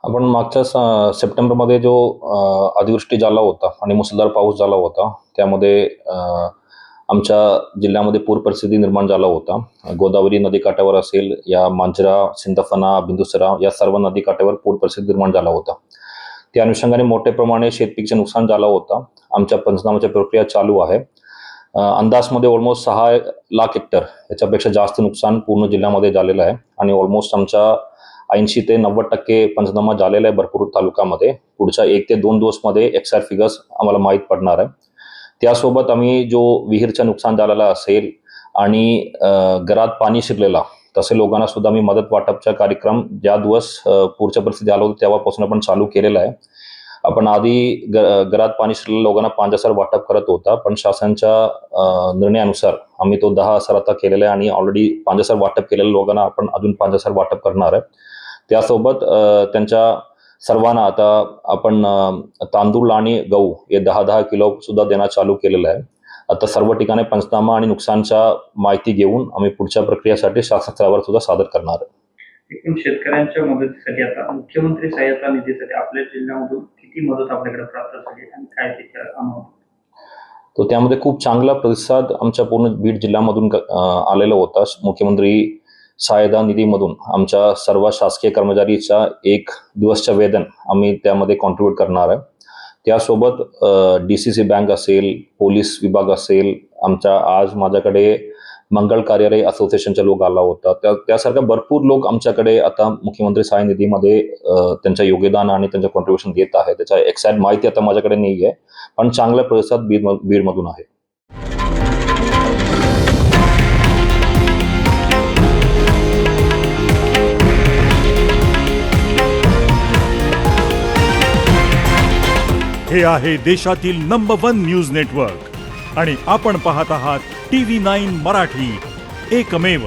आपण मागच्या सप्टेंबरमध्ये जो अतिवृष्टी झाला होता आणि मुसळधार पाऊस झाला होता, त्यामध्ये आमच्या जिल्ह्यामध्ये पूर परिस्थिती निर्माण झाला होता. गोदावरी नदीकाठावर असेल, या मांजरा, सिंदफणा, बिंदुसरा या सर्व नदीकाठावर पूर परिस्थिती निर्माण झाला होता. त्या अनुषंगाने मोठ्या प्रमाणे शेतपिकाचे नुकसान झालं होतं. आमच्या पंचनामाची प्रक्रिया चालू आहे. अंदाजमध्ये ऑलमोस्ट 6 लाख हेक्टर याच्यापेक्षा जास्त नुकसान पूर्ण जिल्ह्यामध्ये झालेलं आहे आणि ऑलमोस्ट आमच्या 80 ते 90% पंचनामा झालेला आहे भरपूर तालुक्यामध्ये. पुढच्या 1 ते 2 दिवसमध्ये एक्झॅक्ट फिगर्स आम्हाला माहीत पडणार आहे. त्यासोबत आम्ही जो विहीरचं नुकसान झालेला असेल आणि घरात पाणी शिरलेला तसे लोकांना सुद्धा आम्ही मदत वाटपचा कार्यक्रम ज्या दिवस पूरच्या परिस्थिती आलो होतो तेव्हापासून आपण चालू केलेला आहे. आपण आधी घरात पाणी शिरलेल्या लोकांना 5,000 वाटप करत होता, पण शासनाच्या निर्णयानुसार आम्ही तो 10,000 आता केलेला आहे आणि ऑलरेडी 5,000 वाटप केलेल्या लोकांना आपण अजून 5,000 वाटप करणार आहे. त्यासोबत त्यांच्या सर्वांना आता आपण तांदूळ आणि गहू हे 10-10 किलो सुद्धा देणं चालू केलेलं आहे. आता सर्व ठिकाणी पंचनामा आणि नुकसानच्या माहिती घेऊन आम्ही पुढच्या प्रक्रियेसाठी शासन स्तरावर सुद्धा सादर करणार आहे. एकूण शेतकऱ्यांच्या मदतीसाठी आता मुख्यमंत्री सहायता निधीसाठी आपल्या जिल्ह्यामधून किती मदत आपल्याकडे प्राप्त झाली आणि काय त्याच्या अमाऊंट? तो त्यामध्ये खूप चांगला प्रतिसाद आमच्या पूर्ण बीड जिल्ह्यामधून आलेला होता. मुख्यमंत्री सहायता निधीमधून आमच्या सर्व शासकीय कर्मचारीचा 1 दिवसचं वेतन आम्ही त्यामध्ये कॉन्ट्रीब्यूट करणार आहे. त्यासोबत DCC बँक असेल, पोलीस विभाग असेल, आमच्या आज माझ्याकडे मंगळ कार्यालय असोसिएशनचा लोक आला होता. त्यासारख्या भरपूर लोक आमच्याकडे आता मुख्यमंत्री सहाय्य निधीमध्ये त्यांचं योगदान आणि त्यांचं कॉन्ट्रीब्युशन देत आहे. त्याचा एक्झॅक्ट माहिती आता माझ्याकडे नाही आहे, पण चांगला प्रतिसाद बीडमधून आहे. हे आहे देशातील नंबर 1 न्यूज नेटवर्क आणि आपण पाहत आहात TV9 मराठी, एकमेव.